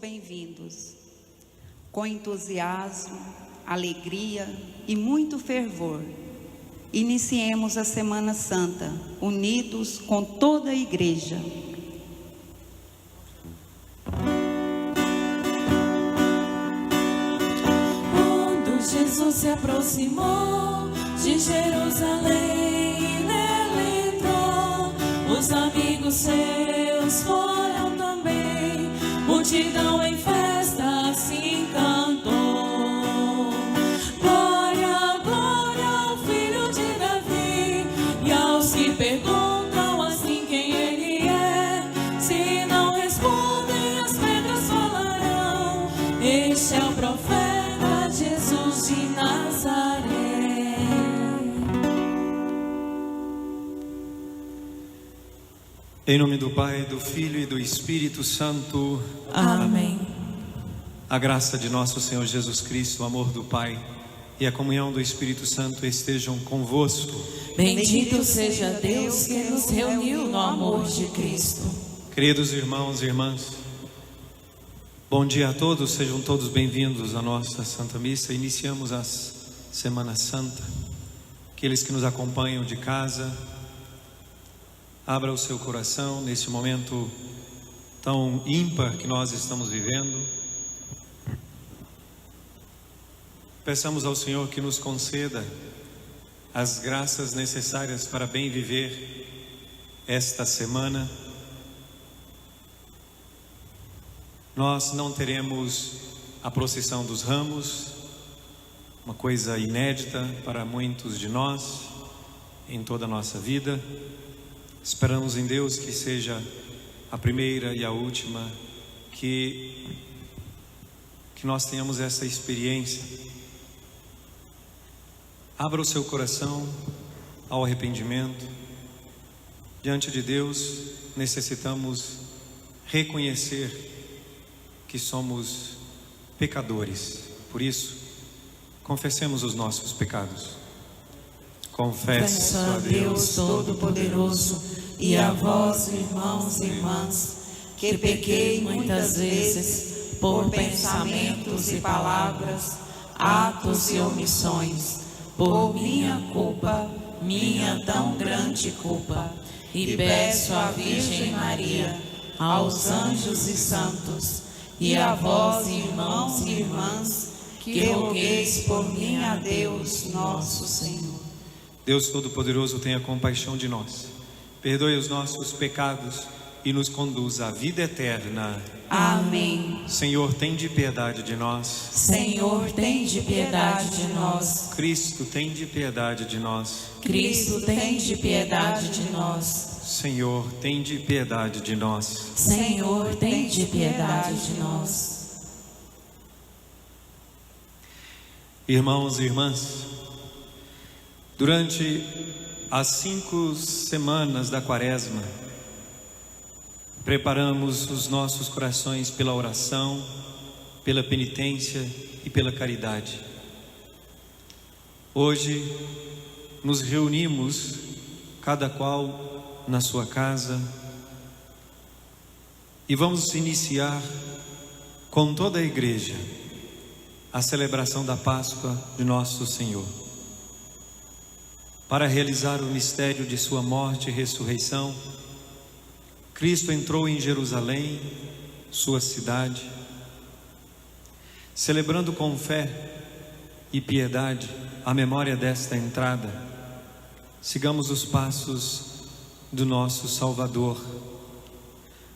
bem-vindos. Com entusiasmo, alegria e muito fervor, iniciemos a Semana Santa, unidos com toda a Igreja. Quando Jesus se aproximou de Jerusalém, nela entrou, os amigos seus foram também, multidão em festa se encantou. Glória, glória ao Filho de Davi, e aos que perguntam assim quem ele é, se não respondem as pedras falarão, este é o profeta Jesus de Nazaré. Em nome do Pai, do Filho e do Espírito Santo. Amém. A graça de nosso Senhor Jesus Cristo, o amor do Pai e a comunhão do Espírito Santo estejam convosco. Bendito seja Deus que nos reuniu no amor de Cristo. Queridos irmãos e irmãs, bom dia a todos, sejam todos bem-vindos à nossa Santa Missa. Iniciamos a Semana Santa. Aqueles que nos acompanham de casa, abra o seu coração nesse momento tão ímpar que nós estamos vivendo. Peçamos ao Senhor que nos conceda as graças necessárias para bem viver esta semana. Nós não teremos a procissão dos ramos, uma coisa inédita para muitos de nós em toda a nossa vida. Esperamos em Deus que seja a primeira e a última, que nós tenhamos essa experiência. Abra o seu coração ao arrependimento. Diante de Deus, necessitamos reconhecer que somos pecadores. Por isso, confessemos os nossos pecados. Confesso a Deus Todo-Poderoso e a vós, irmãos e irmãs, que pequei muitas vezes por pensamentos e palavras, atos e omissões, por minha culpa, minha tão grande culpa, e peço à Virgem Maria, aos anjos e santos, e a vós, irmãos e irmãs, que rogueis por mim a Deus nosso Senhor. Deus Todo-Poderoso, tenha compaixão de nós, perdoe os nossos pecados e nos conduz à vida eterna. Amém. Senhor, tende piedade de nós. Senhor, tende piedade de nós. Cristo, tende piedade de nós. Cristo, tende piedade de nós. Senhor, tende piedade de nós. Senhor, tende piedade de nós. Irmãos e irmãs, durante as 5 semanas da Quaresma, preparamos os nossos corações pela oração, pela penitência e pela caridade. Hoje nos reunimos, cada qual na sua casa, e vamos iniciar com toda a Igreja a celebração da Páscoa de nosso Senhor. Para realizar o mistério de sua morte e ressurreição, Cristo entrou em Jerusalém, sua cidade. Celebrando com fé e piedade a memória desta entrada, sigamos os passos do nosso Salvador,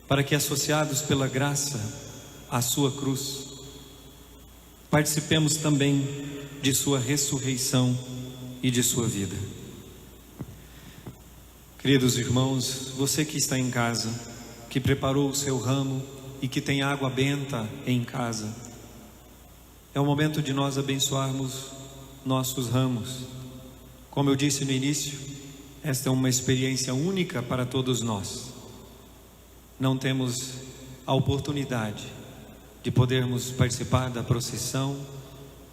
para que, associados pela graça à sua cruz, participemos também de sua ressurreição e de sua vida. Queridos irmãos, você que está em casa, que preparou o seu ramo e que tem água benta em casa, é o momento de nós abençoarmos nossos ramos. Como eu disse no início, esta é uma experiência única para todos nós. Não temos a oportunidade de podermos participar da procissão,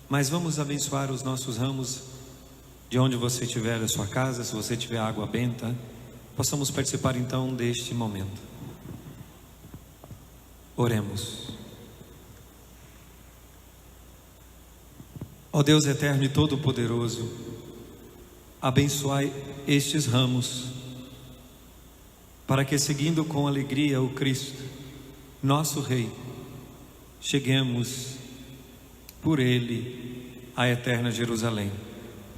mas vamos abençoar os nossos ramos de onde você tiver a sua casa. Se você tiver água benta, possamos participar então deste momento. Oremos. Ó Deus eterno e todo-poderoso, abençoai estes ramos, para que, seguindo com alegria o Cristo, nosso Rei, cheguemos por Ele à eterna Jerusalém.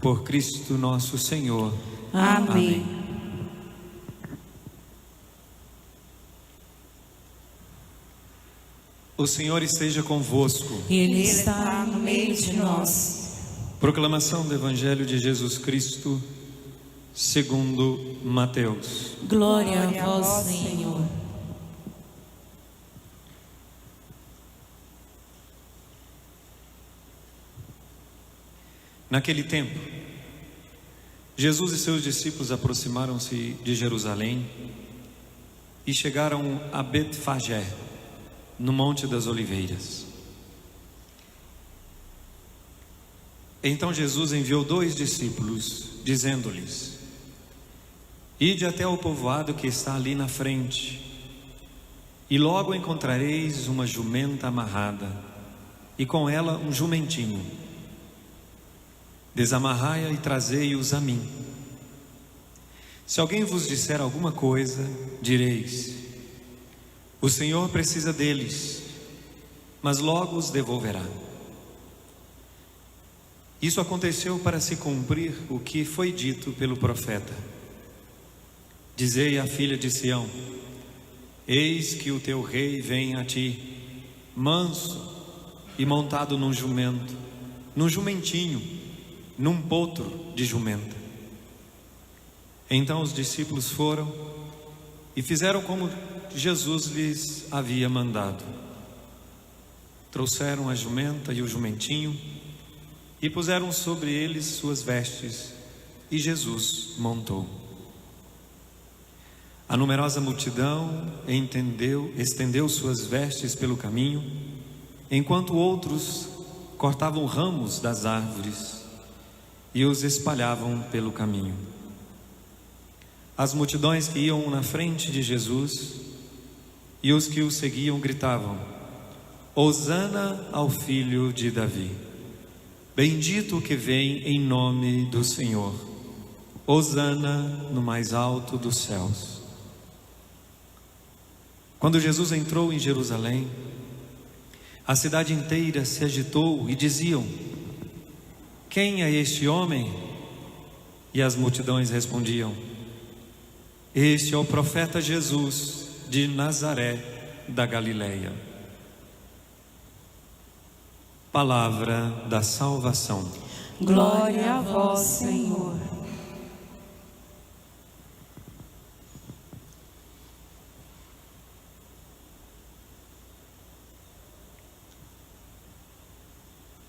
Por Cristo nosso Senhor. Amém. Amém. O Senhor esteja convosco. Ele está no meio de nós. Proclamação do Evangelho de Jesus Cristo segundo Mateus. Glória a vós, Senhor. Naquele tempo, Jesus e seus discípulos aproximaram-se de Jerusalém e chegaram a Betfagé, no Monte das Oliveiras. Então Jesus enviou 2 discípulos, dizendo-lhes: Ide até o povoado que está ali na frente, e logo encontrareis uma jumenta amarrada, e com ela um jumentinho. Desamarrai-a e trazei-os a mim. Se alguém vos disser alguma coisa, direis: o Senhor precisa deles, mas logo os devolverá. Isso aconteceu para se cumprir o que foi dito pelo profeta: Dizei à filha de Sião: eis que o teu rei vem a ti, manso e montado num jumento, num jumentinho, num potro de jumenta. Então os discípulos foram e fizeram como Jesus lhes havia mandado. Trouxeram a jumenta e o jumentinho e puseram sobre eles suas vestes, e Jesus montou. A numerosa multidão estendeu suas vestes pelo caminho, enquanto outros cortavam ramos das árvores e os espalhavam pelo caminho. As multidões que iam na frente de Jesus e os que o seguiam gritavam: Hosana ao filho de Davi. Bendito o que vem em nome do Senhor. Hosana no mais alto dos céus. Quando Jesus entrou em Jerusalém, a cidade inteira se agitou e diziam: Quem é este homem? E as multidões respondiam: Este é o profeta Jesus de Nazaré da Galileia. Palavra da salvação. Glória a vós, Senhor.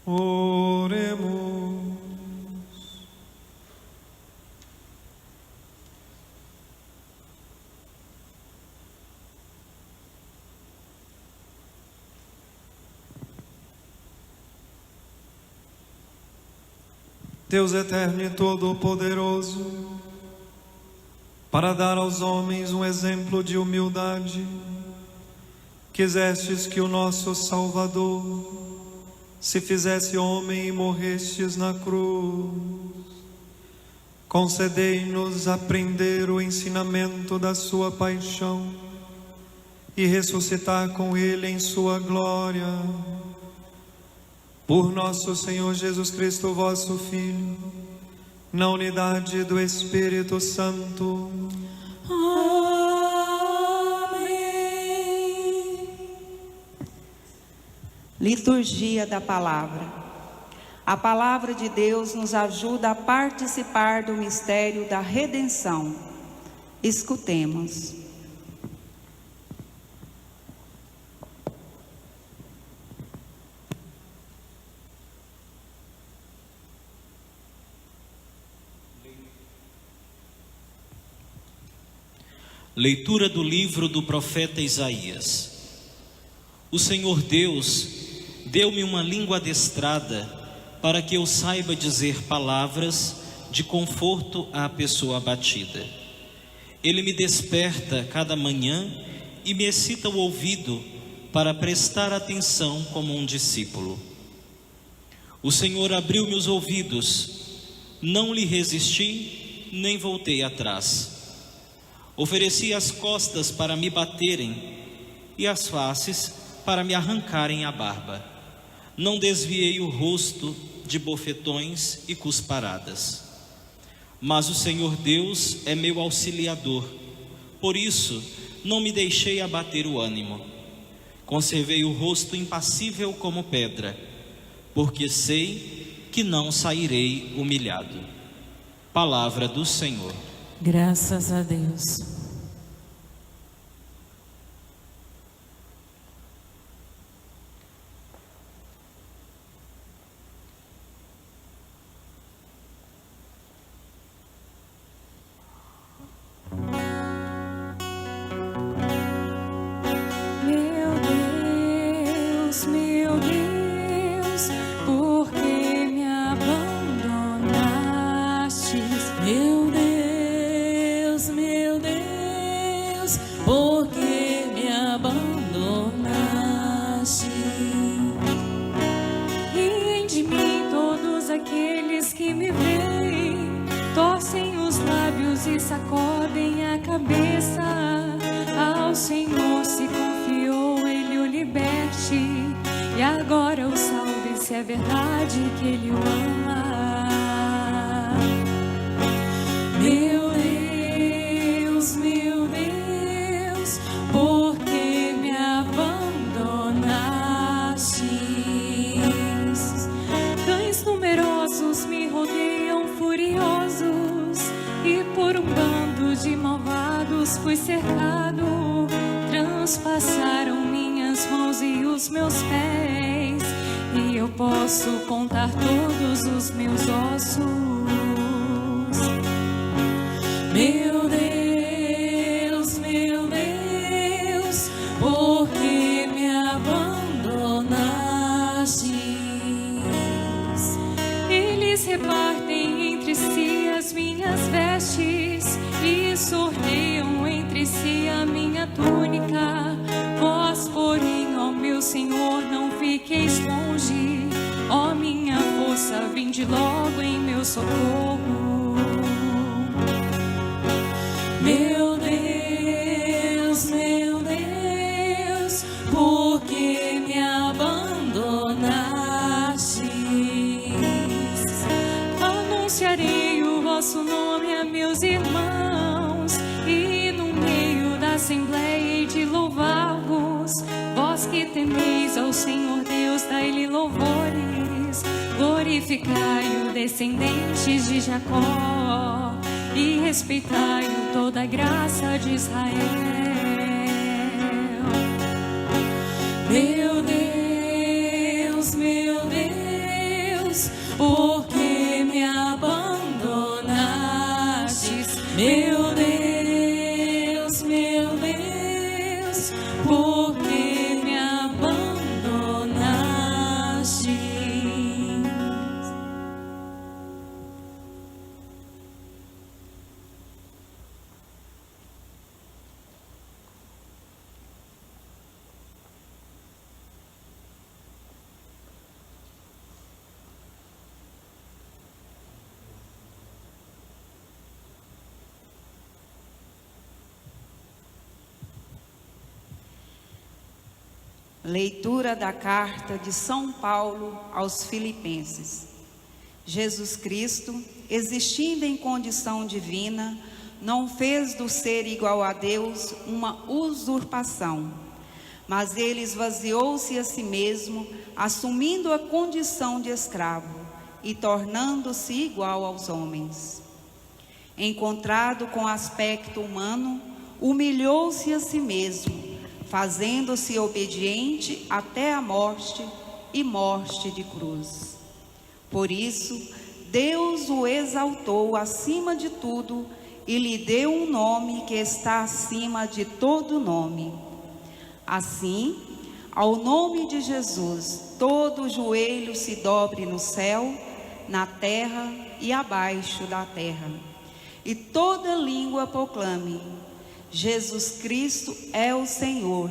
Oremos. Deus eterno e todo-poderoso, para dar aos homens um exemplo de humildade, quisestes que o nosso Salvador se fizesse homem e morrestes na cruz. Concedei-nos aprender o ensinamento da sua paixão e ressuscitar com ele em sua glória. Por nosso Senhor Jesus Cristo, vosso Filho, na unidade do Espírito Santo. Amém. Liturgia da Palavra. A Palavra de Deus nos ajuda a participar do mistério da redenção. Escutemos. Leitura do livro do profeta Isaías. O Senhor Deus deu-me uma língua adestrada para que eu saiba dizer palavras de conforto à pessoa abatida. Ele me desperta cada manhã e me excita o ouvido para prestar atenção como um discípulo. O Senhor abriu meus ouvidos, não lhe resisti, nem voltei atrás. Ofereci as costas para me baterem e as faces para me arrancarem a barba. Não desviei o rosto de bofetões e cusparadas. Mas o Senhor Deus é meu auxiliador, por isso não me deixei abater o ânimo. Conservei o rosto impassível como pedra, porque sei que não sairei humilhado. Palavra do Senhor. Graças a Deus. Meu Deus, por que me abandonaste? Meu Deus, por que me abandonaste? Riem de mim todos aqueles que me veem, torcem os lábios e sacodem a cabeça. Ao Senhor se confiou, Ele o liberte, e agora o salve, se é verdade que Ele o ama. Meu Deus, por que me abandonaste? Cães numerosos me rodeiam furiosos, e por um bando de malvados fui cercado. Transpassaram minhas mãos e os meus pés, e eu posso contar todos os meus ossos. Meu Deus, por que me abandonaste? Eles repartem entre si as minhas vestes e sorteiam entre si a minha túnica. Vós, porém, ó meu Senhor, não fiqueis longe. Ó minha força, vinde logo em meu socorro. Meu Deus, por que me abandonaste? Anunciarei o vosso nome a meus irmãos, e no meio da assembleia hei de louvar-vos. Vós que temeis ao Senhor Deus, dai-lhe louvores. Glorificai-o, descendentes de Jacó, e respeitai-o, toda a graça de Israel. Meu Deus, por que me abandonaste? Meu Deus, por que me abandonaste? Leitura da carta de São Paulo aos Filipenses. Jesus Cristo, existindo em condição divina, não fez do ser igual a Deus uma usurpação, mas ele esvaziou-se a si mesmo, assumindo a condição de escravo e tornando-se igual aos homens. Encontrado com aspecto humano, humilhou-se a si mesmo, fazendo-se obediente até a morte e morte de cruz. Por isso, Deus o exaltou acima de tudo e lhe deu um nome que está acima de todo nome. Assim, ao nome de Jesus, todo joelho se dobre no céu, na terra e abaixo da terra, e toda língua proclame: Jesus Cristo é o Senhor,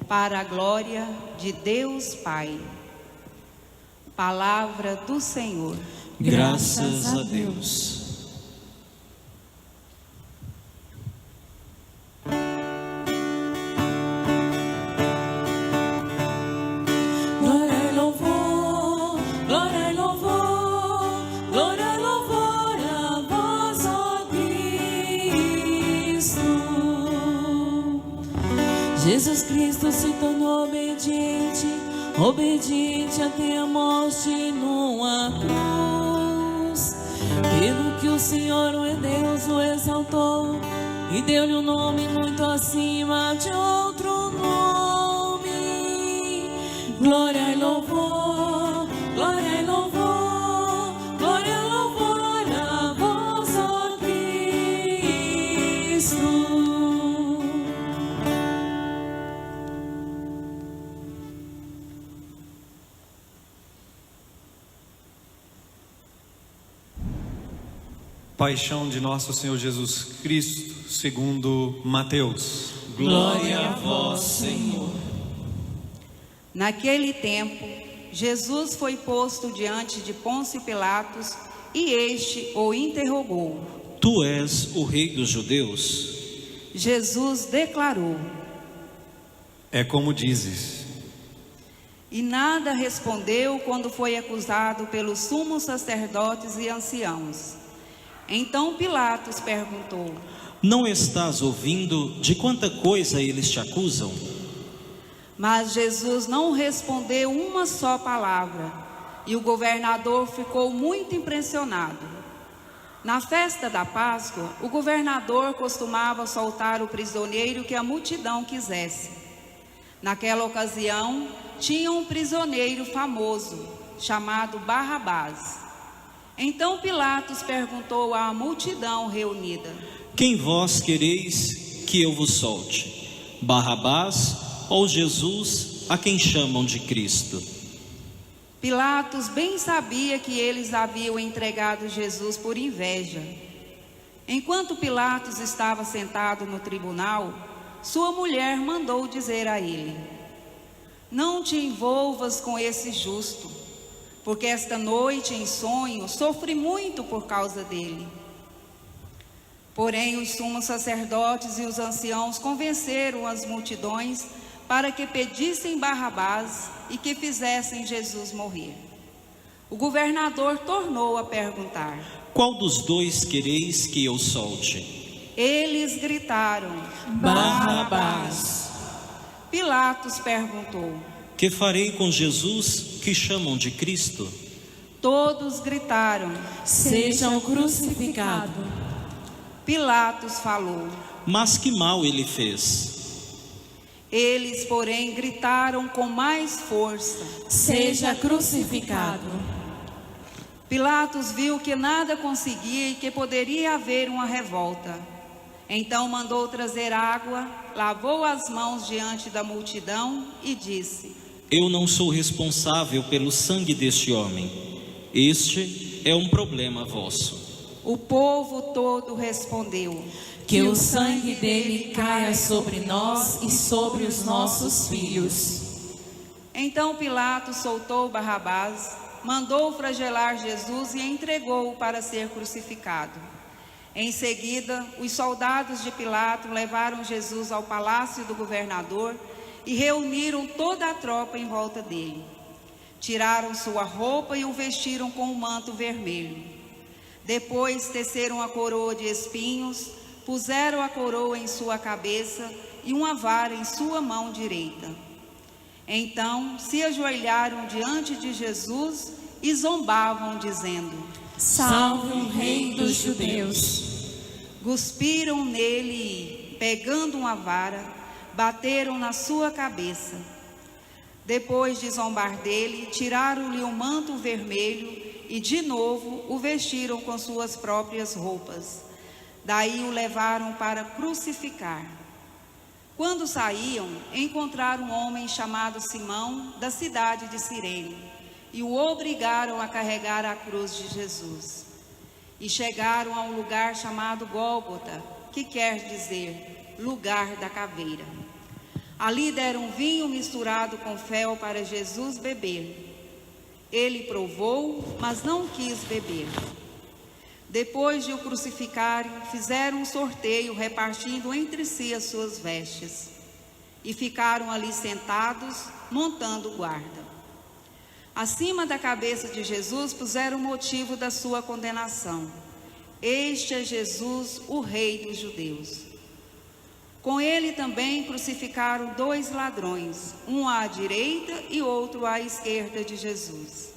para a glória de Deus Pai. Palavra do Senhor. Graças a Deus. Glória e louvor, glória e louvor, glória e louvor a vós, ó Cristo. Jesus Cristo se tornou obediente, obediente até a morte numa cruz. Pelo que o Senhor, o Deus, o exaltou e deu-lhe um nome muito acima de outro nome. Glória e louvor, glória e louvor, glória e louvor a vós, ó Cristo. Paixão de nosso Senhor Jesus Cristo, segundo Mateus. Glória a vós, Senhor. Naquele tempo, Jesus foi posto diante de Pôncio Pilatos e este o interrogou. Tu és o rei dos judeus? Jesus declarou, É como dizes. e nada respondeu quando foi acusado pelos sumos sacerdotes e anciãos. Então Pilatos perguntou, Não estás ouvindo de quanta coisa eles te acusam? mas Jesus não respondeu uma só palavra, e o governador ficou muito impressionado. Na festa da Páscoa, o governador costumava soltar o prisioneiro que a multidão quisesse. Naquela ocasião, tinha um prisioneiro famoso, chamado Barrabás. Então Pilatos perguntou à multidão reunida, Quem vós quereis que eu vos solte? Barrabás ou Jesus, a quem chamam de Cristo? Pilatos bem sabia que eles haviam entregado Jesus por inveja. Enquanto Pilatos estava sentado no tribunal, sua mulher mandou dizer a ele, Não te envolvas com esse justo, porque esta noite em sonho sofri muito por causa dele. Porém os sumos sacerdotes e os anciãos convenceram as multidões para que pedissem Barrabás e que fizessem Jesus morrer. O governador tornou a perguntar. Qual dos dois quereis que eu solte? Eles gritaram, Barrabás. Pilatos perguntou. Que farei com Jesus, que chamam de Cristo? Todos gritaram. Sejam crucificados. Pilatos falou. Mas que mal ele fez? Eles, porém, gritaram com mais força. Seja crucificado. Pilatos viu que nada conseguia e que poderia haver uma revolta. Então mandou trazer água, lavou as mãos diante da multidão e disse: Eu não sou responsável pelo sangue deste homem. Este é um problema vosso. O povo todo respondeu: Que o sangue dele caia sobre nós e sobre os nossos filhos. Então Pilatos soltou Barrabás, mandou flagelar Jesus e entregou-o para ser crucificado. Em seguida, os soldados de Pilatos levaram Jesus ao palácio do governador e reuniram toda a tropa em volta dele. Tiraram sua roupa e o vestiram com um manto vermelho. Depois teceram a coroa de espinhos, puseram a coroa em sua cabeça e uma vara em sua mão direita. Então se ajoelharam diante de Jesus e zombavam, dizendo: Salve o Rei dos Judeus. Cuspiram nele e, pegando uma vara, bateram na sua cabeça. Depois de zombar dele, tiraram-lhe o manto vermelho e de novo o vestiram com suas próprias roupas. Daí o levaram para crucificar. Quando saíam, encontraram um homem chamado Simão, da cidade de Cirene, e o obrigaram a carregar a cruz de Jesus. E chegaram a um lugar chamado Gólgota, que quer dizer lugar da caveira. Ali deram vinho misturado com fel para Jesus beber. Ele provou, mas não quis beber. Depois de o crucificarem, fizeram um sorteio, repartindo entre si as suas vestes. E ficaram ali sentados, montando guarda. Acima da cabeça de Jesus puseram o motivo da sua condenação. Este é Jesus, o Rei dos Judeus. Com ele também crucificaram 2 ladrões, um à direita e outro à esquerda de Jesus.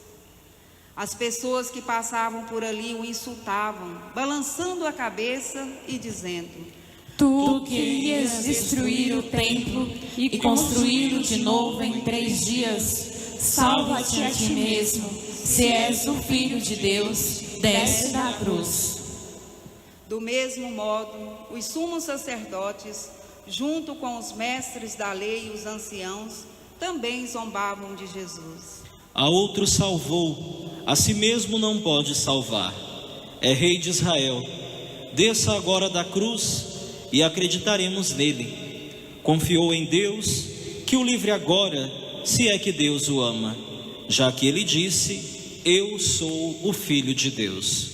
As pessoas que passavam por ali o insultavam, balançando a cabeça e dizendo: Tu que ias destruir o templo e construí-lo de novo em 3 dias, salva-te a ti mesmo, se és o Filho de Deus, desce da cruz. Do mesmo modo, os sumos sacerdotes, junto com os mestres da lei e os anciãos, também zombavam de Jesus. A outro salvou, a si mesmo não pode salvar. É Rei de Israel. Desça agora da cruz e acreditaremos nele. Confiou em Deus, que o livre agora, se é que Deus o ama, já que ele disse: eu sou o Filho de Deus.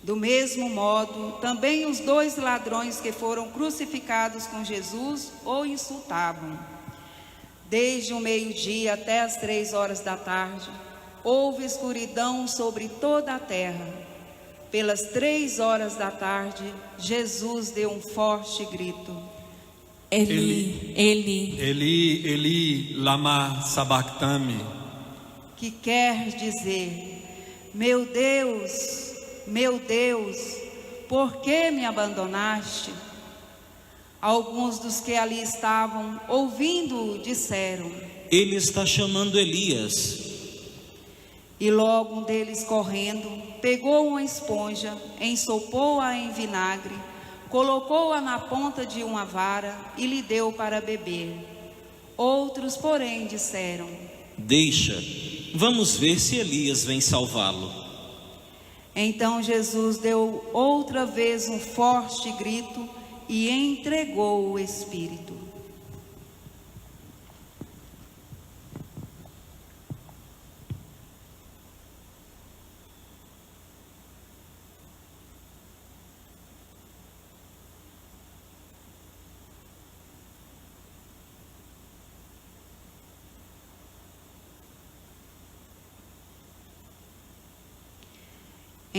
Do mesmo modo, também os 2 ladrões que foram crucificados com Jesus o insultavam. Desde o meio-dia até as 3 horas da tarde, houve escuridão sobre toda a terra. Pelas 3 horas da tarde, Jesus deu um forte grito: Eli, Eli, Eli, Eli, lama sabachthani, que quer dizer: meu Deus, por que me abandonaste? Alguns dos que ali estavam, ouvindo-o, disseram: Ele está chamando Elias. E logo um deles, correndo, pegou uma esponja, ensopou-a em vinagre, colocou-a na ponta de uma vara e lhe deu para beber. Outros, porém, disseram: Deixa, vamos ver se Elias vem salvá-lo. Então Jesus deu outra vez um forte grito e entregou o Espírito.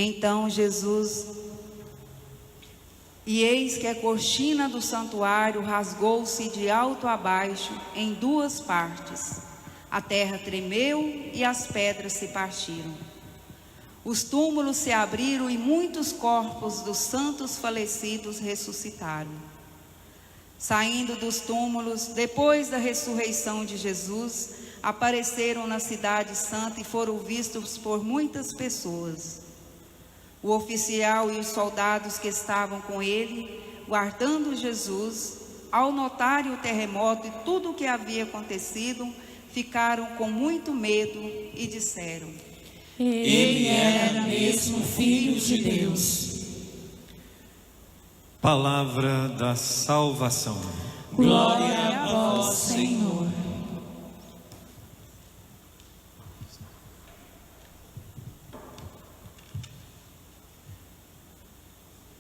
Então Jesus, e eis que a cortina do santuário rasgou-se de alto a baixo em 2 partes. A terra tremeu e as pedras se partiram. Os túmulos se abriram e muitos corpos dos santos falecidos ressuscitaram. Saindo dos túmulos, depois da ressurreição de Jesus, apareceram na cidade santa e foram vistos por muitas pessoas. O oficial e os soldados que estavam com ele, guardando Jesus, ao notarem o terremoto e tudo o que havia acontecido, ficaram com muito medo e disseram: Ele era mesmo Filho de Deus. Palavra da salvação. Glória a vós, Senhor.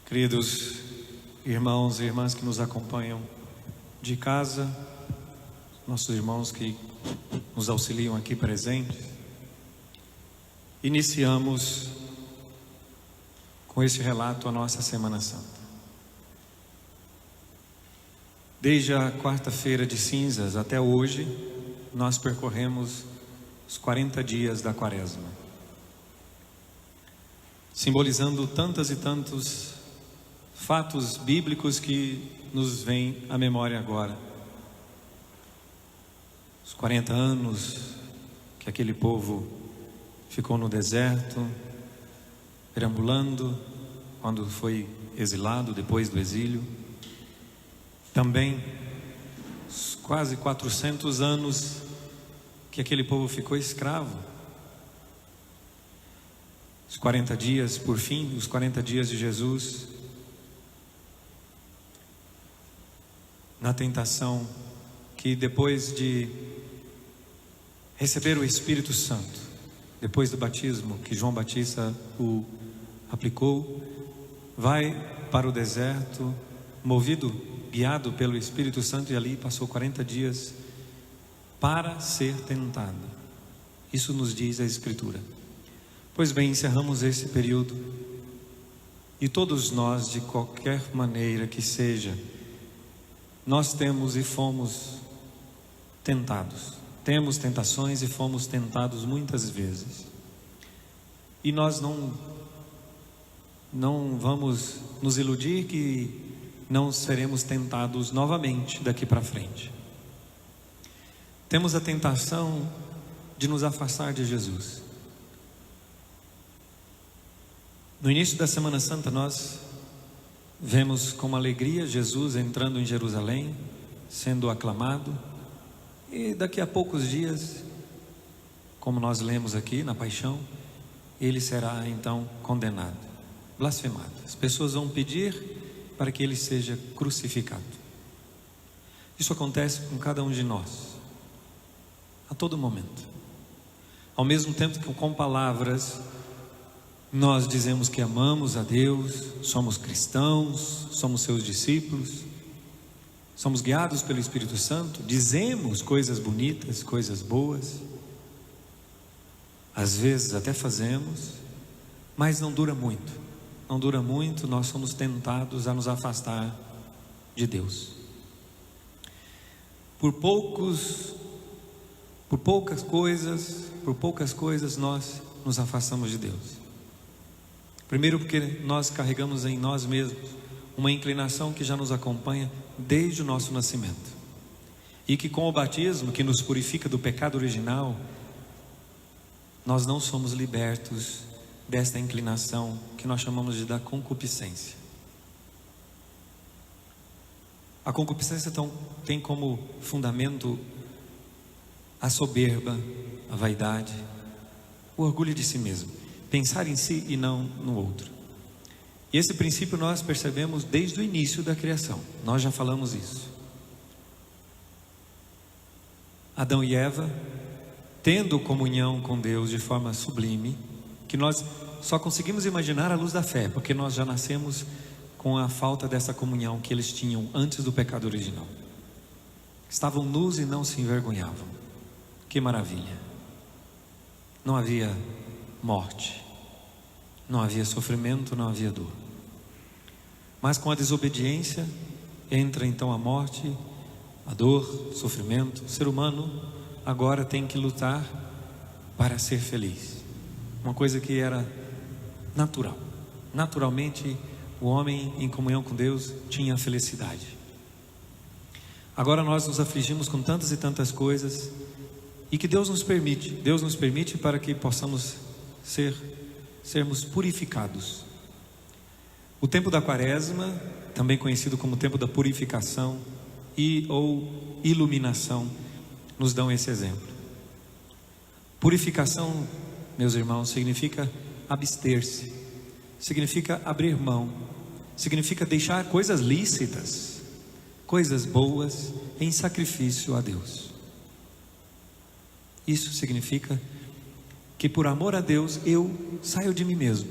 Queridos irmãos e irmãs que nos acompanham de casa, nossos irmãos que nos auxiliam aqui presentes, iniciamos com esse relato a nossa Semana Santa. Desde a quarta-feira de cinzas até hoje, nós percorremos os 40 dias da Quaresma, simbolizando tantas e tantos fatos bíblicos que nos vêm à memória agora. Os 40 anos que aquele povo ficou no deserto, perambulando, quando foi exilado depois do exílio. Também os quase 400 anos que aquele povo ficou escravo. Os 40 dias, por fim, os 40 dias de Jesus na tentação, que depois de receber o Espírito Santo, depois do batismo que João Batista o aplicou, vai para o deserto, movido, guiado pelo Espírito Santo, e ali passou 40 dias para ser tentado. Isso nos diz a Escritura. Pois bem, encerramos esse período, e todos nós, de qualquer maneira que seja, nós temos e fomos tentados. Temos tentações e fomos tentados muitas vezes. E nós não vamos nos iludir que não seremos tentados novamente daqui para frente. Temos a tentação de nos afastar de Jesus. No início da Semana Santa nós vemos com alegria Jesus entrando em Jerusalém, sendo aclamado, e daqui a poucos dias, como nós lemos aqui na Paixão, ele será então condenado, blasfemado. As pessoas vão pedir para que ele seja crucificado. Isso acontece com cada um de nós, a todo momento. Ao mesmo tempo que com palavras nós dizemos que amamos a Deus, somos cristãos, somos seus discípulos, somos guiados pelo Espírito Santo, dizemos coisas bonitas, coisas boas, às vezes até fazemos, mas não dura muito. Não dura muito, nós somos tentados a nos afastar de Deus. Por poucas coisas nós nos afastamos de Deus. Primeiro porque nós carregamos em nós mesmos uma inclinação que já nos acompanha desde o nosso nascimento, e que com o batismo, que nos purifica do pecado original, nós não somos libertos desta inclinação que nós chamamos de da concupiscência. A concupiscência tem como fundamento a soberba, a vaidade, o orgulho de si mesmo, pensar em si e não no outro. E esse princípio nós percebemos desde o início da criação. Nós já falamos isso. Adão e Eva, tendo comunhão com Deus de forma sublime, que nós só conseguimos imaginar à luz da fé, porque nós já nascemos com a falta dessa comunhão que eles tinham antes do pecado original. Estavam nus e não se envergonhavam. Que maravilha! Não havia morte, não havia sofrimento, não havia dor. Mas com a desobediência entra então a morte, a dor, o sofrimento. O ser humano agora tem que lutar para ser feliz. Uma coisa que era natural. Naturalmente o homem em comunhão com Deus tinha felicidade. Agora nós nos afligimos com tantas e tantas coisas, e que Deus nos permite para que possamos sermos purificados. O tempo da Quaresma, também conhecido como tempo da purificação ou iluminação, nos dão esse exemplo. Purificação, meus irmãos, significa abster-se, significa abrir mão, significa deixar coisas lícitas, coisas boas em sacrifício a Deus. Isso significa que por amor a Deus eu saio de mim mesmo,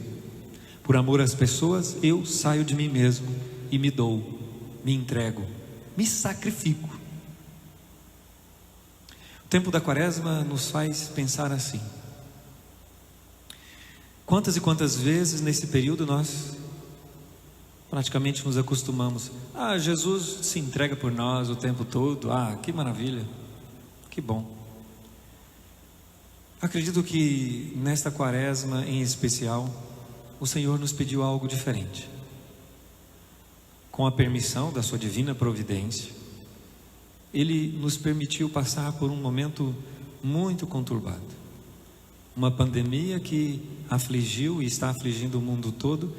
por amor às pessoas eu saio de mim mesmo e me dou, me entrego, me sacrifico. O tempo da Quaresma nos faz pensar assim. Quantas e quantas vezes nesse período nós praticamente nos acostumamos: Jesus se entrega por nós o tempo todo, que maravilha, que bom. Acredito que nesta Quaresma em especial, o Senhor nos pediu algo diferente. Com a permissão da sua divina providência, Ele nos permitiu passar por um momento muito conturbado. Uma pandemia que afligiu e está afligindo o mundo todo,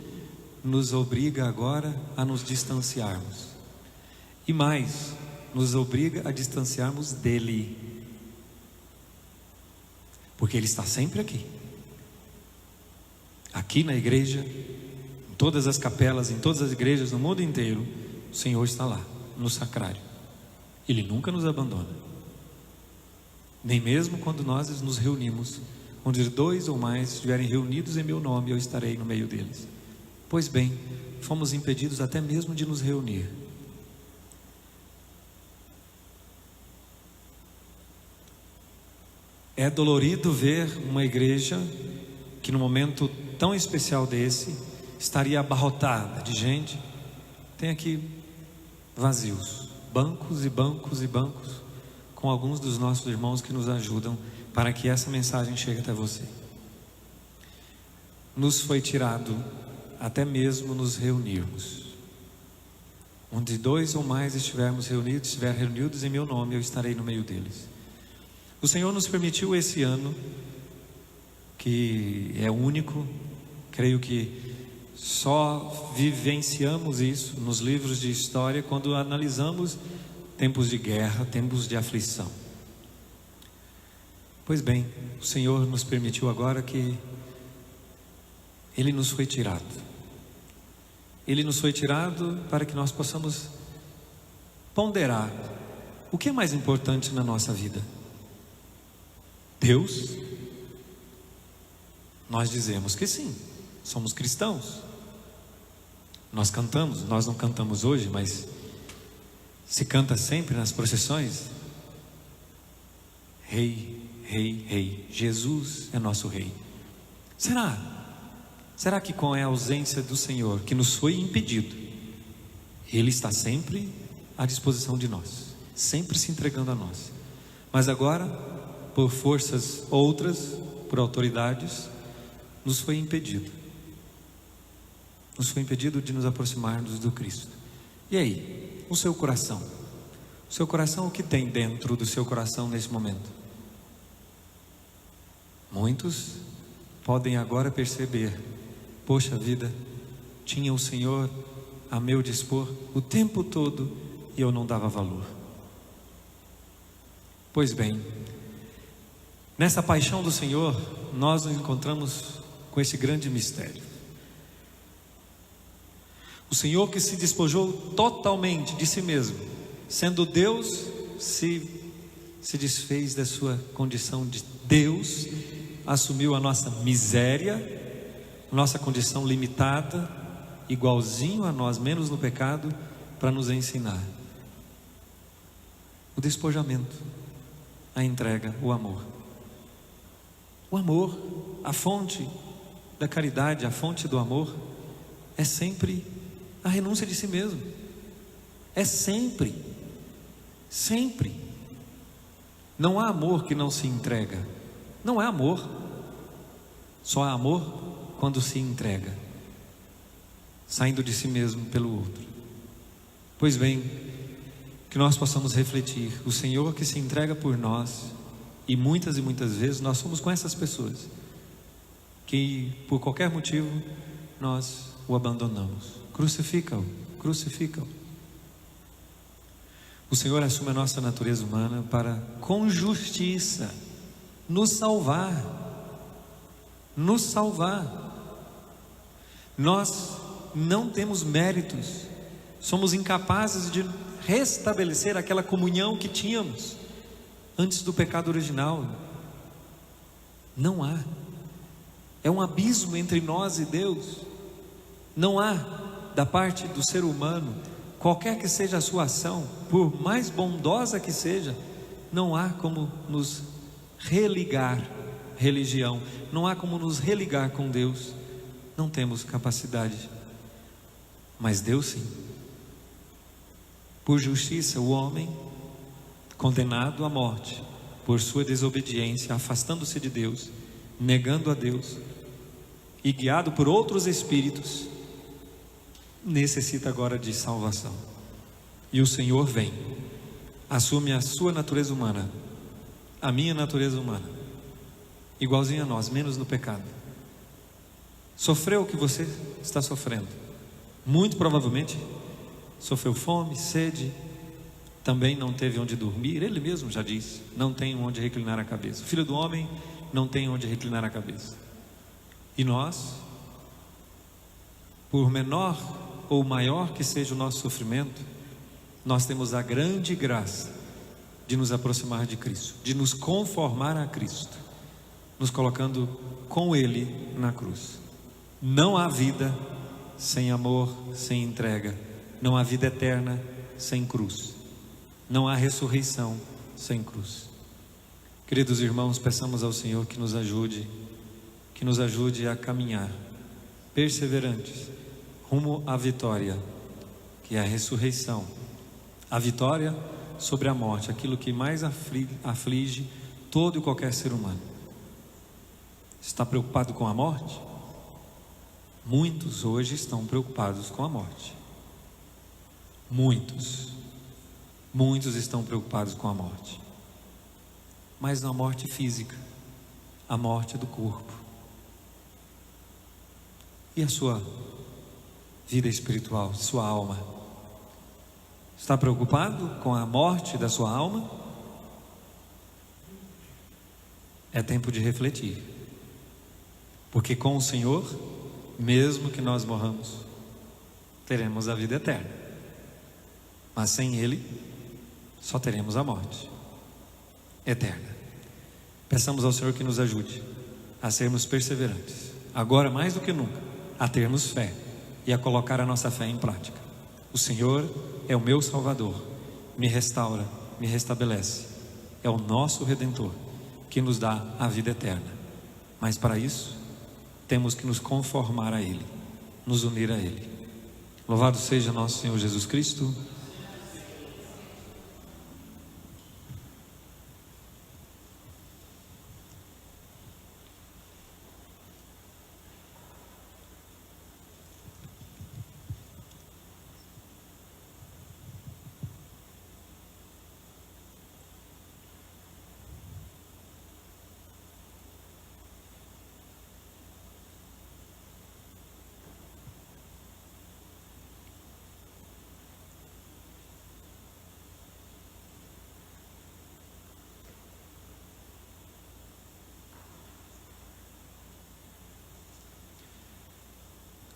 nos obriga agora a nos distanciarmos. E mais, nos obriga a distanciarmos dEle. Porque Ele está sempre aqui. Aqui na igreja, em todas as capelas, em todas as igrejas no mundo inteiro, o Senhor está lá, no sacrário. Ele nunca nos abandona. Nem mesmo quando nós nos reunimos Onde 2 ou mais estiverem reunidos em meu nome, eu estarei no meio deles. Pois bem, fomos impedidos até mesmo de nos reunir. É dolorido ver uma igreja que num momento tão especial desse estaria abarrotada de gente. Tem aqui vazios, bancos e bancos e bancos, com alguns dos nossos irmãos que nos ajudam para que essa mensagem chegue até você. Nos foi tirado até mesmo nos reunirmos. Onde 2 ou mais estiverem reunidos em meu nome, eu estarei no meio deles. O Senhor nos permitiu esse ano, que é único, creio que só vivenciamos isso nos livros de história quando analisamos tempos de guerra, tempos de aflição. Pois bem, o Senhor nos permitiu agora que Ele nos foi tirado. Ele nos foi tirado para que nós possamos ponderar o que é mais importante na nossa vida. Deus? Nós dizemos que sim, somos cristãos. Nós cantamos, nós não cantamos hoje, mas se canta sempre nas procissões. Rei, Rei, Rei, Jesus é nosso Rei. Será que com a ausência do Senhor, que nos foi impedido, Ele está sempre à disposição de nós, sempre se entregando a nós, mas agora por forças outras, por autoridades, nos foi impedido de nos aproximarmos do Cristo. E aí, o seu coração, o que tem dentro do seu coração nesse momento? Muitos podem agora perceber: poxa vida, tinha o Senhor a meu dispor o tempo todo e eu não dava valor. Pois bem, nessa paixão do Senhor, nós nos encontramos com esse grande mistério. O Senhor que se despojou totalmente de si mesmo, sendo Deus, se desfez da sua condição de Deus, assumiu a nossa miséria, nossa condição limitada, igualzinho a nós, menos no pecado, para nos ensinar o despojamento, a entrega, o amor. O amor, a fonte da caridade, a fonte do amor, é sempre a renúncia de si mesmo. É sempre. Não há amor que não se entrega. Não há amor. Só há amor quando se entrega, saindo de si mesmo pelo outro. Pois bem, que nós possamos refletir: o Senhor que se entrega por nós, e muitas vezes nós somos com essas pessoas que por qualquer motivo nós o abandonamos. Crucifica-o. O Senhor assume a nossa natureza humana para, com justiça, nos salvar. Nós não temos méritos, somos incapazes de restabelecer aquela comunhão que tínhamos antes do pecado original. Não há. É um abismo entre nós e Deus. Não há, da parte do ser humano, qualquer que seja a sua ação, por mais bondosa que seja, não há como nos religar. Religião, não há como nos religar com Deus. Não temos capacidade, mas Deus sim. Por justiça, o homem condenado à morte por sua desobediência, afastando-se de Deus, negando a Deus e guiado por outros espíritos, necessita agora de salvação. E o Senhor vem, assume a sua natureza humana, a minha natureza humana, igualzinho a nós, menos no pecado. Sofreu o que você está sofrendo. Muito provavelmente sofreu fome, sede, também não teve onde dormir. Ele mesmo já disse: não tem onde reclinar a cabeça. O Filho do homem não tem onde reclinar a cabeça. E nós, por menor ou maior que seja o nosso sofrimento, nós temos a grande graça de nos aproximar de Cristo, de nos conformar a Cristo. nos colocando com Ele na cruz. Não há vida sem amor, sem entrega. Não há vida eterna sem cruz. Não há ressurreição sem cruz. Queridos irmãos, peçamos ao Senhor que nos ajude a caminhar perseverantes rumo à vitória, que é a ressurreição, a vitória sobre a morte, aquilo que mais aflige todo e qualquer ser humano. Está preocupado com a morte? Muitos hoje estão preocupados com a morte. Muitos estão preocupados com a morte, mas não a morte física, a morte do corpo. E a sua vida espiritual, sua alma? Está preocupado com a morte da sua alma? É tempo de refletir, porque com o Senhor, mesmo que nós morramos, teremos a vida eterna, mas sem Ele só teremos a morte eterna. Peçamos ao Senhor que nos ajude a sermos perseverantes, agora mais do que nunca, a termos fé e a colocar a nossa fé em prática. O Senhor é o meu Salvador, me restaura, me restabelece, é o nosso Redentor que nos dá a vida eterna. Mas para isso temos que nos conformar a Ele, nos unir a Ele. Louvado seja nosso Senhor Jesus Cristo.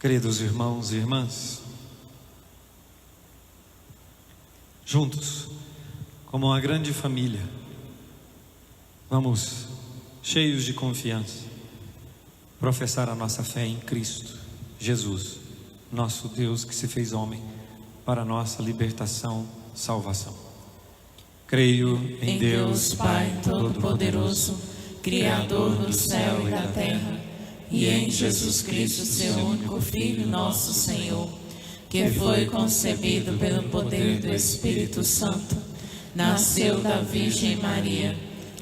Queridos irmãos e irmãs, juntos, como uma grande família, vamos, cheios de confiança, professar a nossa fé em Cristo Jesus, nosso Deus que se fez homem para a nossa libertação, salvação. Creio em Deus, Pai Todo-Poderoso, Criador do céu e da terra, e em Jesus Cristo, seu único Filho, nosso Senhor, que foi concebido pelo poder do Espírito Santo, nasceu da Virgem Maria,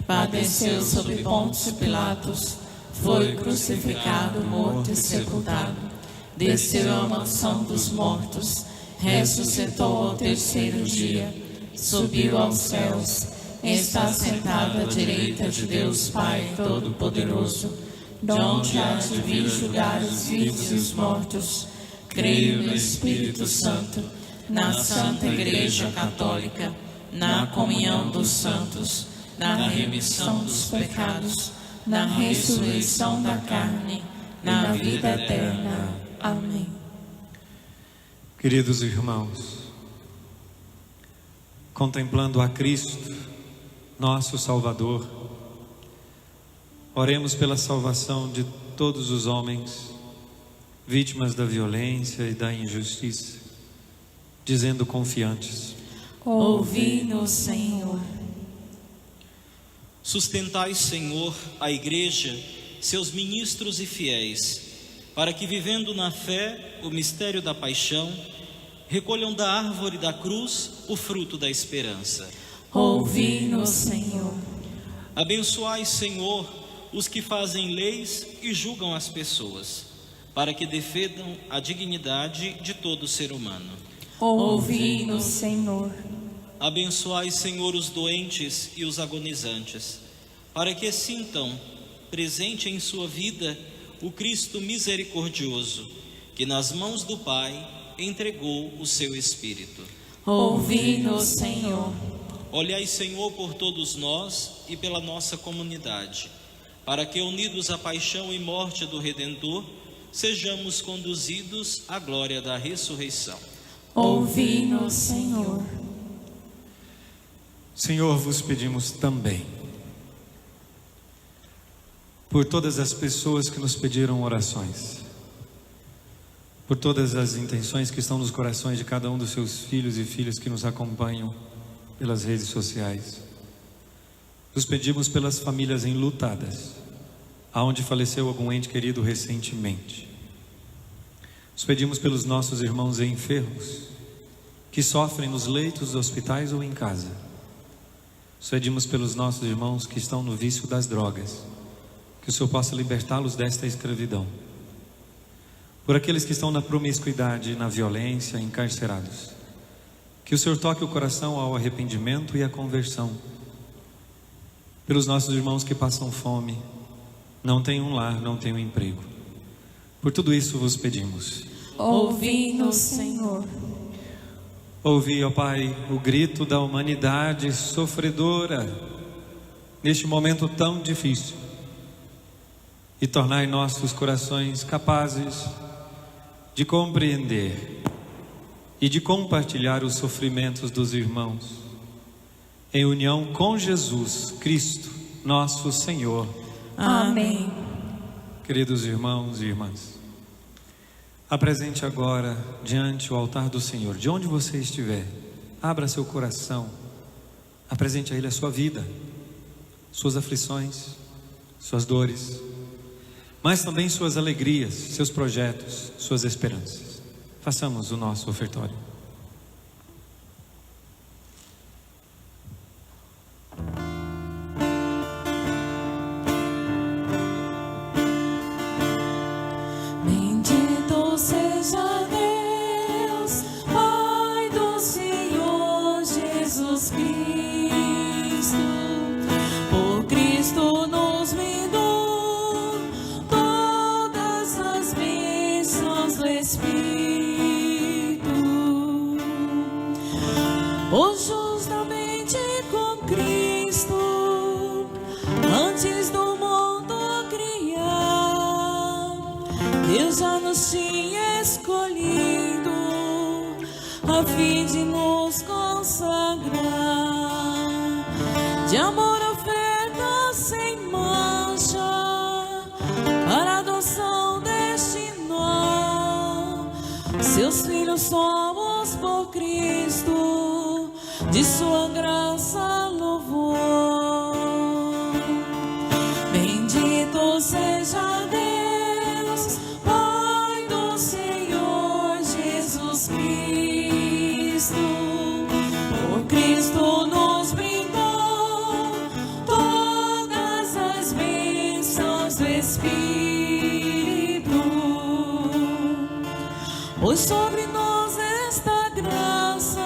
padeceu sob Pôncio Pilatos, foi crucificado, morto e sepultado, desceu à mansão dos mortos, ressuscitou ao terceiro dia, subiu aos céus, está sentado à direita de Deus Pai Todo-Poderoso, de onde há de vir julgar os vivos e os mortos. Creio no Espírito Santo, na Santa Igreja Católica, na comunhão dos santos, na remissão dos pecados, na ressurreição da carne, na vida eterna. Amém. Queridos irmãos, contemplando a Cristo, nosso Salvador, oremos pela salvação de todos os homens, vítimas da violência e da injustiça, dizendo confiantes: ouvi-nos, Senhor. Sustentai, Senhor, a Igreja, seus ministros e fiéis, para que, vivendo na fé o mistério da paixão, recolham da árvore da cruz o fruto da esperança. Ouvi-nos, Senhor. Abençoai, Senhor, os que fazem leis e julgam as pessoas, para que defendam a dignidade de todo ser humano. Ouvi-nos, Senhor. Abençoai, Senhor, os doentes e os agonizantes, para que sintam presente em sua vida o Cristo misericordioso, que nas mãos do Pai entregou o seu Espírito. Ouvi-nos, Senhor. Olhai, Senhor, por todos nós e pela nossa comunidade, para que, unidos à paixão e morte do Redentor, sejamos conduzidos à glória da ressurreição. Ouvi-nos, Senhor. Senhor, vos pedimos também, por todas as pessoas que nos pediram orações, por todas as intenções que estão nos corações de cada um dos seus filhos e filhas que nos acompanham pelas redes sociais. Nos pedimos pelas famílias enlutadas, aonde faleceu algum ente querido recentemente. Nos pedimos pelos nossos irmãos enfermos, que sofrem nos leitos dos hospitais ou em casa. Nos pedimos pelos nossos irmãos que estão no vício das drogas, que o Senhor possa libertá-los desta escravidão. Por aqueles que estão na promiscuidade, na violência, encarcerados, que o Senhor toque o coração ao arrependimento e à conversão. Pelos nossos irmãos que passam fome, não têm um lar, não têm um emprego. Por tudo isso vos pedimos. Ouvi-nos, Senhor. Ouvi, ó Pai, o grito da humanidade sofredora neste momento tão difícil, e tornai nossos corações capazes de compreender e de compartilhar os sofrimentos dos irmãos, em união com Jesus Cristo, nosso Senhor. Amém. Queridos irmãos e irmãs, apresente agora diante o altar do Senhor, de onde você estiver, abra seu coração, apresente a Ele a sua vida, suas aflições, suas dores, mas também suas alegrias, seus projetos, suas esperanças. Façamos o nosso ofertório. Bendito seja Deus, Pai do Senhor Jesus Cristo. Por Cristo nos brindou todas as bênçãos do Espírito. Oh, justamente com Cristo, antes do mundo criar, Deus já nos tinha escolhido a fim de nos consagrar. De amor oferta sem mancha, para a adoção destinou. Seus filhos somos por Cristo, de sua graça louvor. Bendito seja Deus, Pai do Senhor Jesus Cristo. Por Cristo nos brindou todas as bênçãos do Espírito. Pois sobre nós esta graça,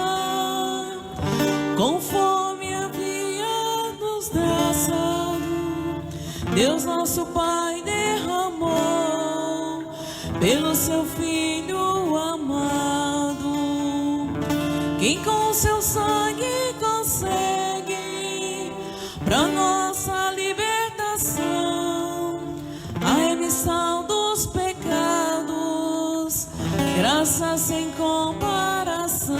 conforme havia nos traçado, Deus nosso Pai derramou pelo seu Filho amado, quem com seu sangue consegue pra nossa libertação a remissão dos pecados, graça sem comparação.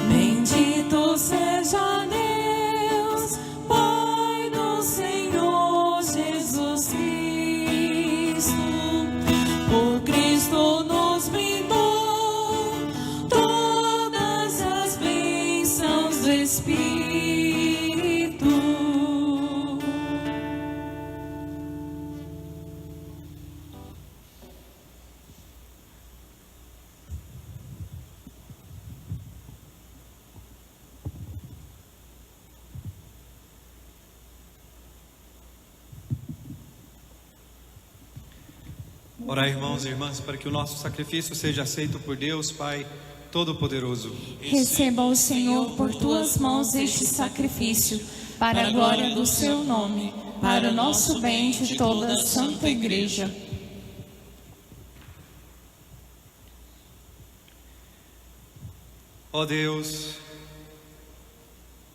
Bendito seja Deus, Pai do Senhor Jesus Cristo. Por Cristo nos brindou todas as bênçãos do Espírito. Orai, irmãos e irmãs, para que o nosso sacrifício seja aceito por Deus, Pai Todo-Poderoso. Receba o Senhor por tuas mãos este sacrifício, para a glória do seu nome, para o nosso bem de toda a Santa Igreja. Ó Deus,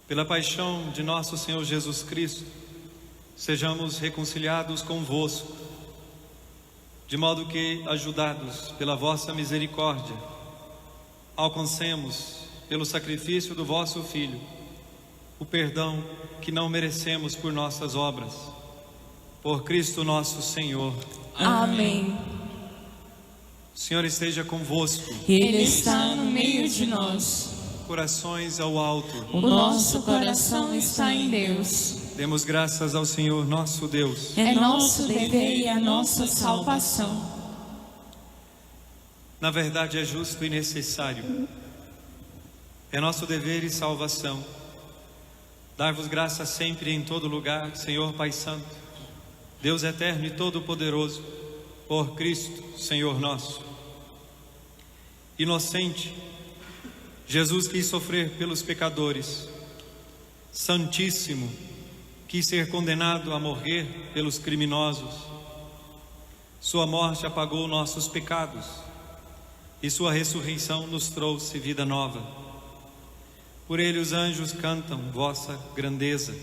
pela paixão de nosso Senhor Jesus Cristo, sejamos reconciliados convosco, de modo que, ajudados pela vossa misericórdia, alcancemos, pelo sacrifício do vosso Filho, o perdão que não merecemos por nossas obras. Por Cristo nosso Senhor. Amém. O Senhor esteja convosco. Ele está no meio de nós. Corações ao alto. O nosso coração está em Deus. Demos graças ao Senhor nosso Deus. É nosso dever e a nossa salvação. Na verdade é justo e necessário. É nosso dever e salvação. Dar-vos graça sempre e em todo lugar, Senhor Pai Santo, Deus eterno e todo-poderoso, por Cristo, Senhor nosso. Inocente, Jesus quis sofrer pelos pecadores. Santíssimo, quis ser condenado a morrer pelos criminosos. Sua morte apagou nossos pecados e sua ressurreição nos trouxe vida nova. Por ele os anjos cantam vossa grandeza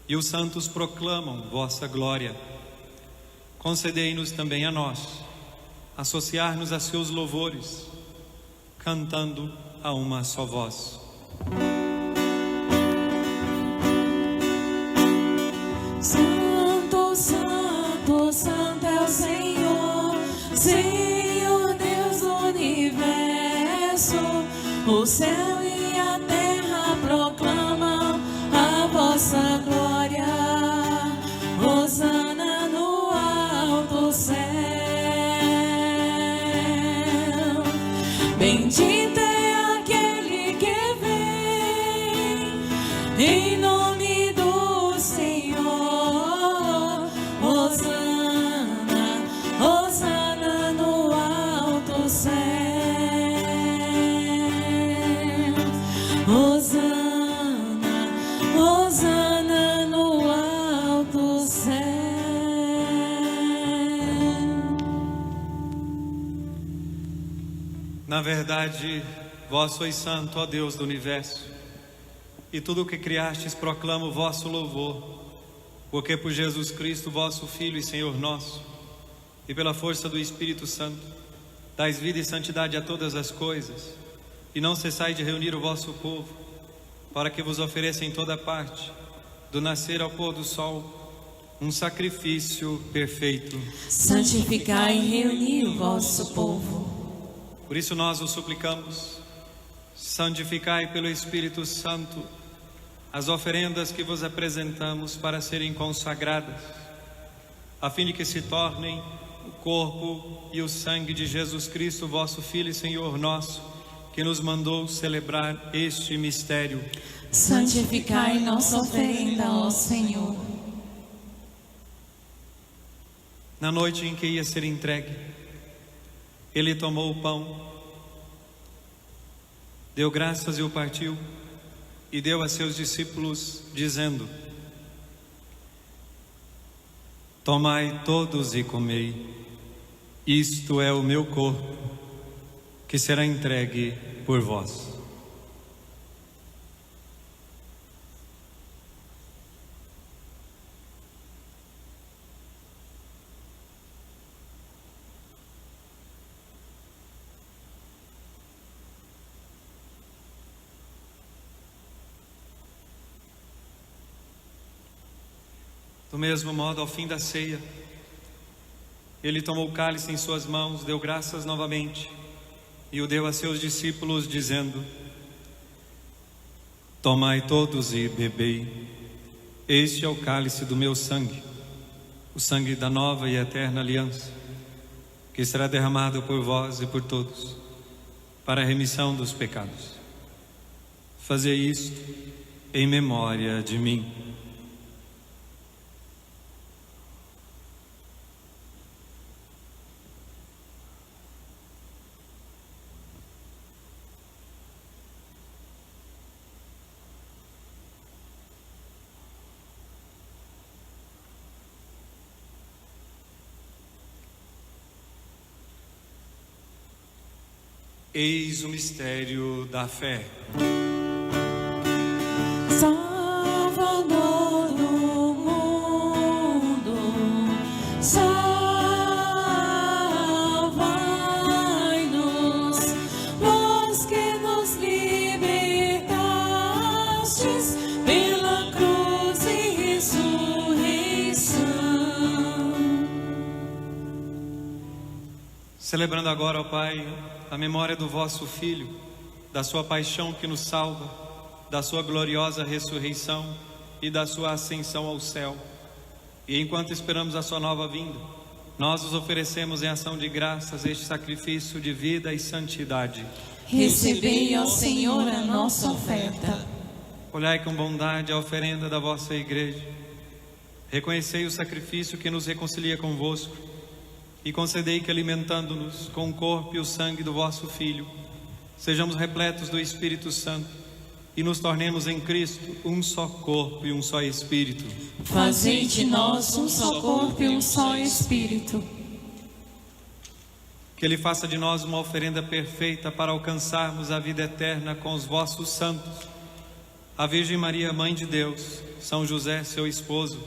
e os santos proclamam vossa glória. Concedei-nos também a nós associar-nos a seus louvores, cantando a uma só voz. Santo, santo, santo é o Senhor, Senhor Deus do universo. O céu e a terra proclamam a vossa glória. Hosana no alto céu. Bendito é aquele que vem em nome do Senhor. Hosana, Hosana no alto céu. Hosana, Hosana no alto céu. Na verdade, vós sois santo, ó Deus do universo, e tudo o que criastes proclama o vosso louvor, porque por Jesus Cristo, vosso Filho e Senhor nosso, e pela força do Espírito Santo, dais vida e santidade a todas as coisas, e não cessai de reunir o vosso povo, para que vos ofereça em toda parte, do nascer ao pôr do sol, um sacrifício perfeito. Santificai e reuni o vosso povo. Por isso nós o suplicamos, santificai pelo Espírito Santo as oferendas que vos apresentamos para serem consagradas, a fim de que se tornem o corpo e o sangue de Jesus Cristo, vosso Filho e Senhor nosso, que nos mandou celebrar este mistério. Santificai nossa oferenda, ó Senhor. Na noite em que ia ser entregue, ele tomou o pão, deu graças e o partiu, e deu a seus discípulos, dizendo: tomai todos e comei, isto é o meu corpo, que será entregue por vós. Do mesmo modo, ao fim da ceia, ele tomou o cálice em suas mãos, deu graças novamente e o deu a seus discípulos, dizendo: tomai todos e bebei, este é o cálice do meu sangue, o sangue da nova e eterna aliança, que será derramado por vós e por todos, para a remissão dos pecados. Fazei isto em memória de mim. Eis o mistério da fé. Salvador do mundo, salvai-nos, vós que nos libertastes Celebrando agora, ó Pai, a memória do vosso Filho, da sua paixão que nos salva, da sua gloriosa ressurreição e da sua ascensão ao céu. E enquanto esperamos a sua nova vinda, nós os oferecemos em ação de graças este sacrifício de vida e santidade. Recebei, ó Senhor, a nossa oferta. Olhai com bondade a oferenda da vossa igreja. Reconhecei o sacrifício que nos reconcilia convosco e concedei que, alimentando-nos com o corpo e o sangue do vosso Filho, sejamos repletos do Espírito Santo e nos tornemos em Cristo um só corpo e um só Espírito. Fazei de nós um só corpo e um só Espírito. Que Ele faça de nós uma oferenda perfeita para alcançarmos a vida eterna com os vossos santos, a Virgem Maria, Mãe de Deus, São José, seu esposo,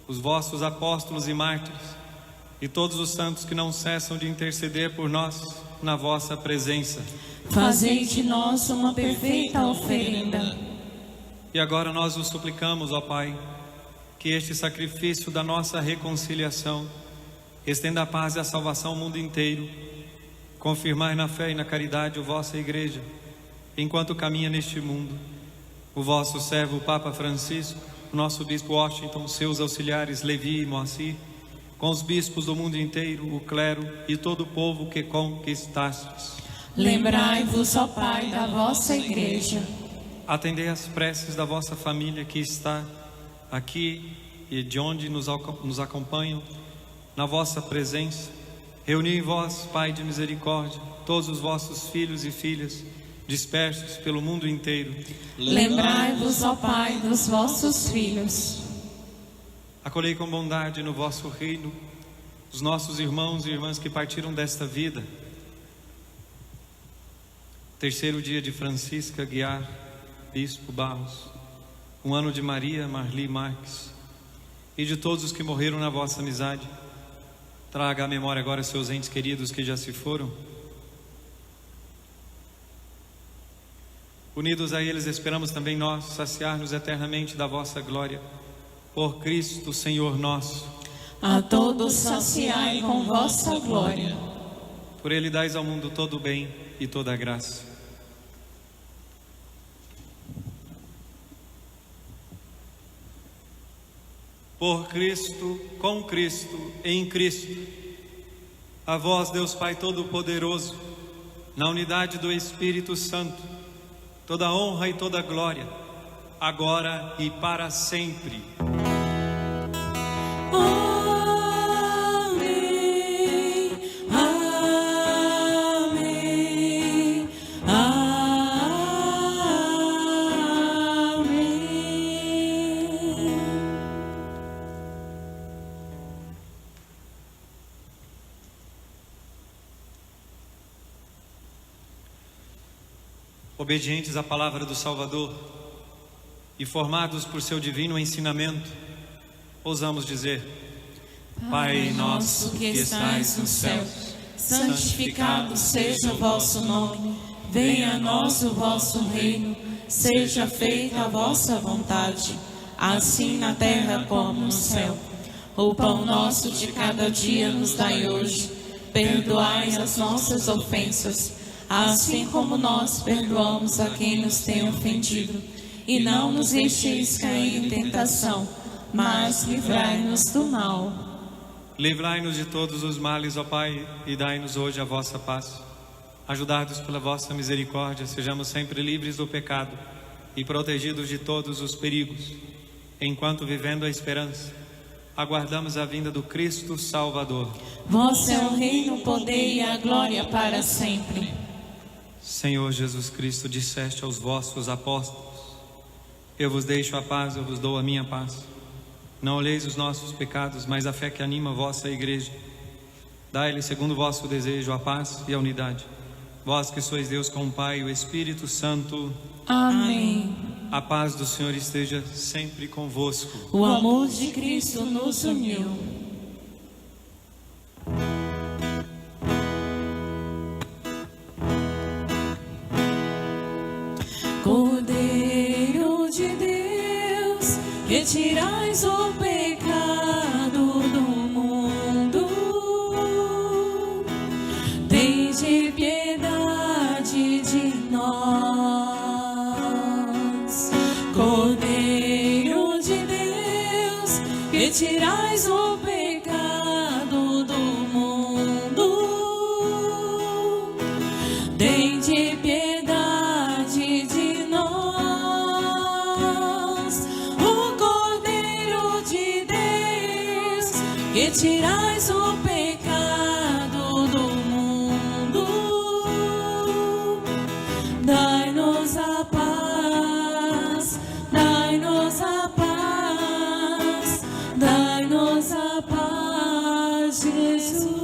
os vossos apóstolos e mártires, e todos os santos que não cessam de interceder por nós na vossa presença. Fazei de nós uma perfeita oferenda. E agora nós os suplicamos, ó Pai, que este sacrifício da nossa reconciliação estenda a paz e a salvação ao mundo inteiro. Confirmai na fé e na caridade a vossa Igreja, enquanto caminha neste mundo. O vosso servo, o Papa Francisco, o nosso Bispo Washington, seus auxiliares Levi e Moacir, com os bispos do mundo inteiro, o clero e todo o povo que conquistastes. Lembrai-vos, ó Pai, da vossa Igreja. Atendei as preces da vossa família que está aqui e de onde nos acompanham, na vossa presença. Reuni em vós, Pai de misericórdia, todos os vossos filhos e filhas, dispersos pelo mundo inteiro. Lembrai-vos, ó Pai, dos vossos filhos. Acolhei com bondade no vosso reino os nossos irmãos e irmãs que partiram desta vida. Terceiro dia de Francisca Guiar, Bispo Barros, um ano de Maria Marli Marques e de todos os que morreram na vossa amizade. Traga à memória agora seus entes queridos que já se foram. Unidos a eles, esperamos também nós saciar-nos eternamente da vossa glória. Por Cristo, Senhor nosso. A todos saciai com vossa glória. Por Ele dais ao mundo todo o bem e toda a graça. Por Cristo, com Cristo, em Cristo, a vós, Deus Pai Todo-Poderoso, na unidade do Espírito Santo, toda honra e toda glória, agora e para sempre. Amém, amém, amém. Obedientes à palavra do Salvador e formados por seu divino ensinamento, ousamos dizer: Pai nosso que estais no céu, santificado seja o vosso nome. Venha a nós o vosso reino. Seja feita a vossa vontade, assim na terra como no céu. O pão nosso de cada dia nos dai hoje. Perdoai as nossas ofensas, assim como nós perdoamos a quem nos tem ofendido. E não nos deixeis cair em tentação, mas livrai-nos do mal. Livrai-nos de todos os males, ó Pai, e dai-nos hoje a vossa paz. Ajudados pela vossa misericórdia, sejamos sempre livres do pecado e protegidos de todos os perigos, enquanto, vivendo a esperança, aguardamos a vinda do Cristo Salvador. Vosso é o reino, o poder e a glória para sempre. Senhor Jesus Cristo, disseste aos vossos apóstolos: eu vos deixo a paz, eu vos dou a minha paz. Não olheis os nossos pecados, mas a fé que anima a vossa igreja. Dai-lhe, segundo o vosso desejo, a paz e a unidade. Vós que sois Deus com o Pai e o Espírito Santo. Amém. A paz do Senhor esteja sempre convosco. O amor de Cristo nos uniu. Cordeiro de Deus, que tirais o pecado do mundo, tirais o pecado do mundo, tende piedade de nós, o Cordeiro de Deus, que tirais o pecado do mundo, dai-nos a paz, dai-nos a paz, dai-nos a paz, Jesus.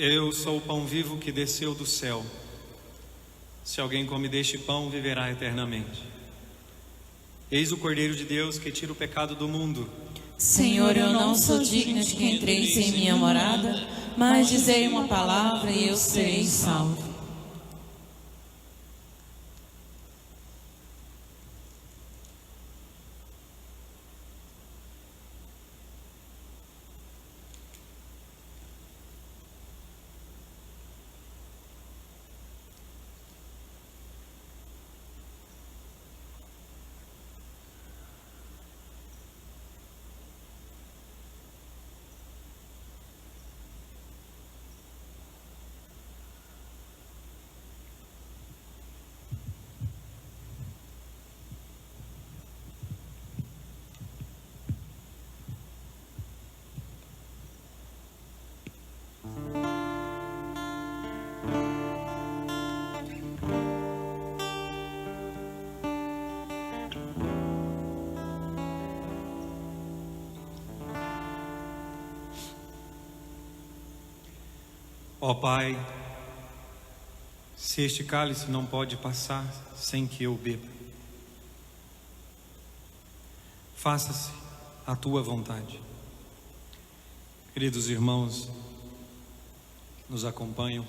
Eu sou o pão vivo que desceu do céu. Se alguém come deste pão, viverá eternamente. Eis o Cordeiro de Deus que tira o pecado do mundo. Senhor, eu não sou digno de que entreis em minha morada, mas dizei uma palavra e eu serei salvo. Ó Pai, se este cálice não pode passar sem que eu beba, faça-se a tua vontade. Queridos irmãos que nos acompanham,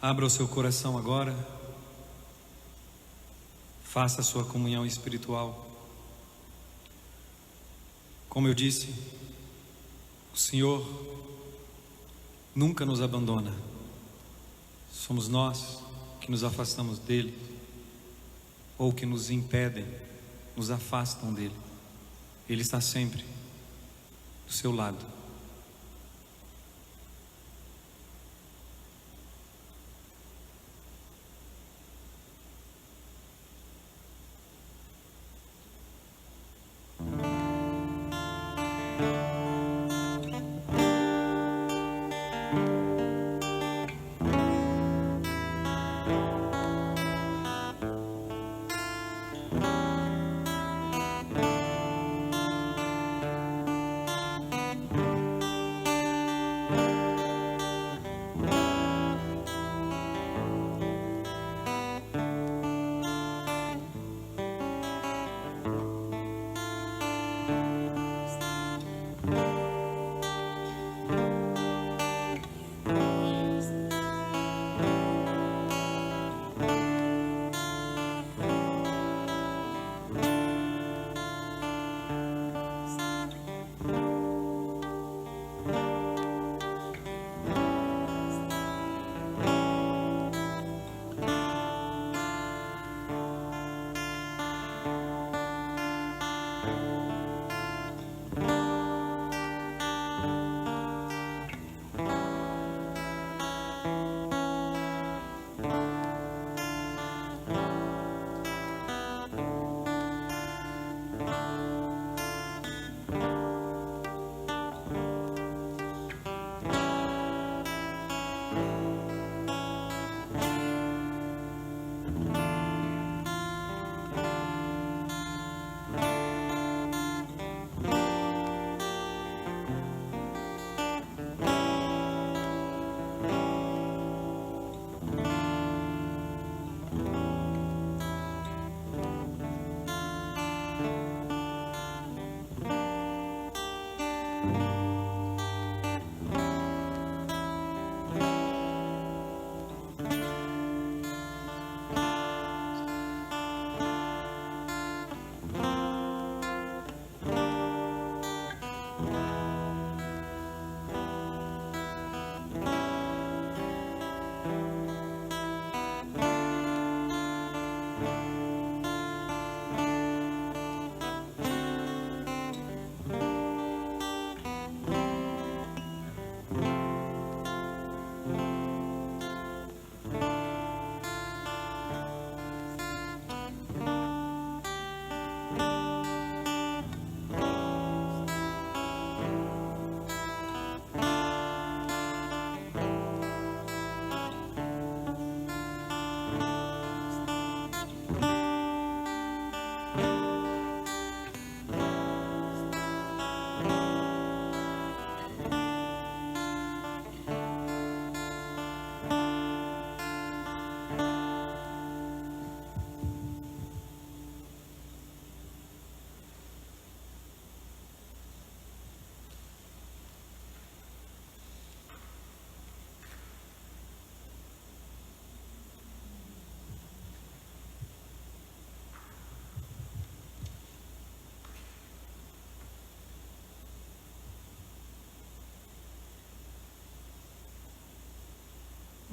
abra o seu coração agora, faça a sua comunhão espiritual. Como eu disse, o Senhor nunca nos abandona. Somos nós que nos afastamos dele, ou que nos impedem, nos afastam dele. Ele está sempre do seu lado.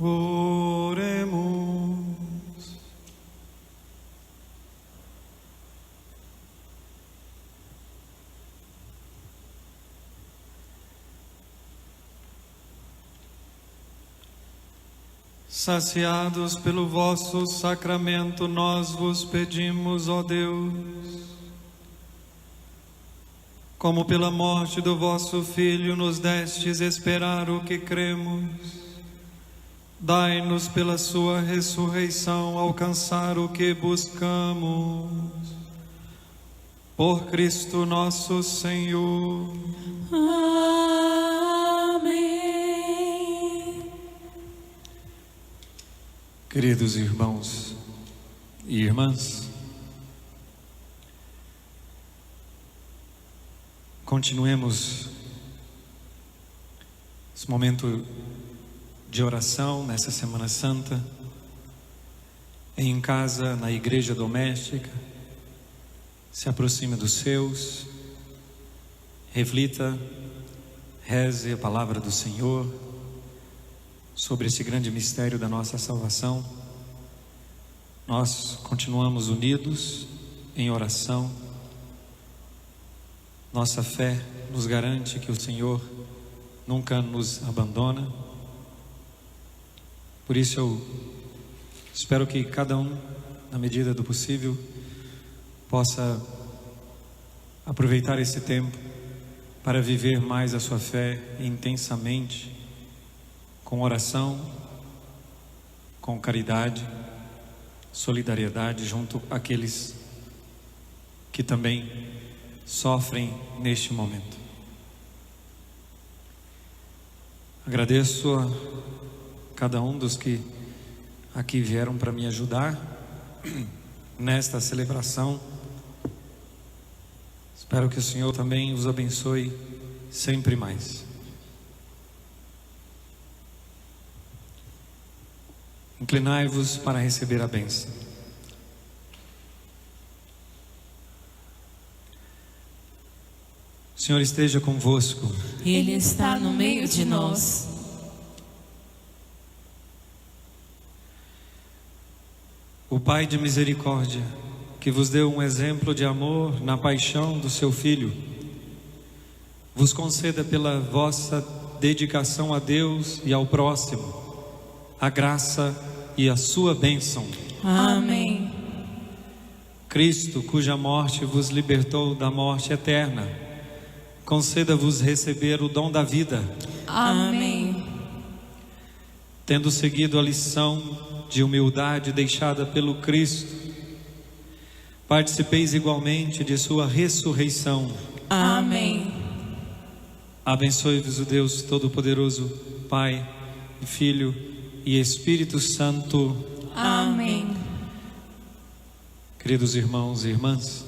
Oremos. Saciados pelo vosso sacramento, nós vos pedimos, ó Deus, como pela morte do vosso Filho nos destes esperar o que cremos, dai-nos pela sua ressurreição alcançar o que buscamos. Por Cristo nosso Senhor. Queridos irmãos e irmãs, continuemos esse momento de oração nessa Semana Santa, em casa, na igreja doméstica. Se aproxime dos seus, reflita, reze a palavra do Senhor sobre esse grande mistério da nossa salvação. Nós continuamos unidos em oração. Nossa fé nos garante que o Senhor nunca nos abandona. Por isso eu espero que cada um, na medida do possível, possa aproveitar esse tempo para viver mais a sua fé intensamente, com oração, com caridade, solidariedade junto àqueles que também sofrem neste momento. Agradeço a cada um dos que aqui vieram para me ajudar nesta celebração. Espero que o Senhor também os abençoe sempre mais. Inclinai-vos para receber a bênção. O Senhor esteja convosco. Ele está no meio de nós. O Pai de misericórdia, que vos deu um exemplo de amor na paixão do seu Filho, vos conceda pela vossa dedicação a Deus e ao próximo a graça e a sua bênção. Amém. Cristo, cuja morte vos libertou da morte eterna, conceda-vos receber o dom da vida. Amém. Tendo seguido a lição de humildade deixada pelo Cristo, participeis igualmente de sua ressurreição. Amém. Abençoe-vos o Deus Todo-Poderoso, Pai, Filho e Espírito Santo. Amém. Queridos irmãos e irmãs,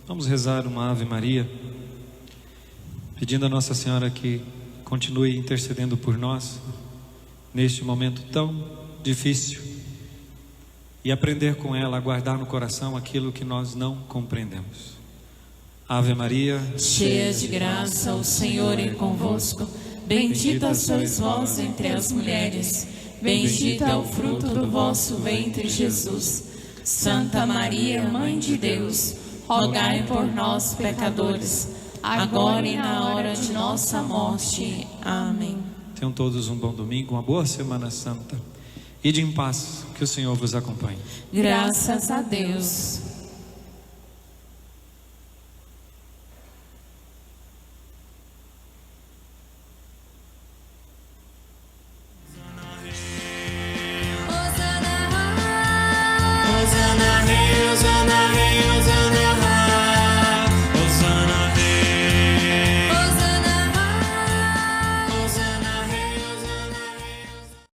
vamos rezar uma Ave Maria, pedindo a Nossa Senhora que continue intercedendo por nós neste momento tão difícil, e aprender com ela a guardar no coração aquilo que nós não compreendemos. Ave Maria, cheia de graça, o Senhor é convosco. Bendita sois vós entre as mulheres, bendito é o fruto do vosso ventre, Jesus. Santa Maria, Mãe de Deus, rogai por nós, pecadores, agora e na hora de nossa morte. Amém. Tenham todos um bom domingo, uma boa Semana Santa. Ide em paz, que o Senhor vos acompanhe. Graças a Deus.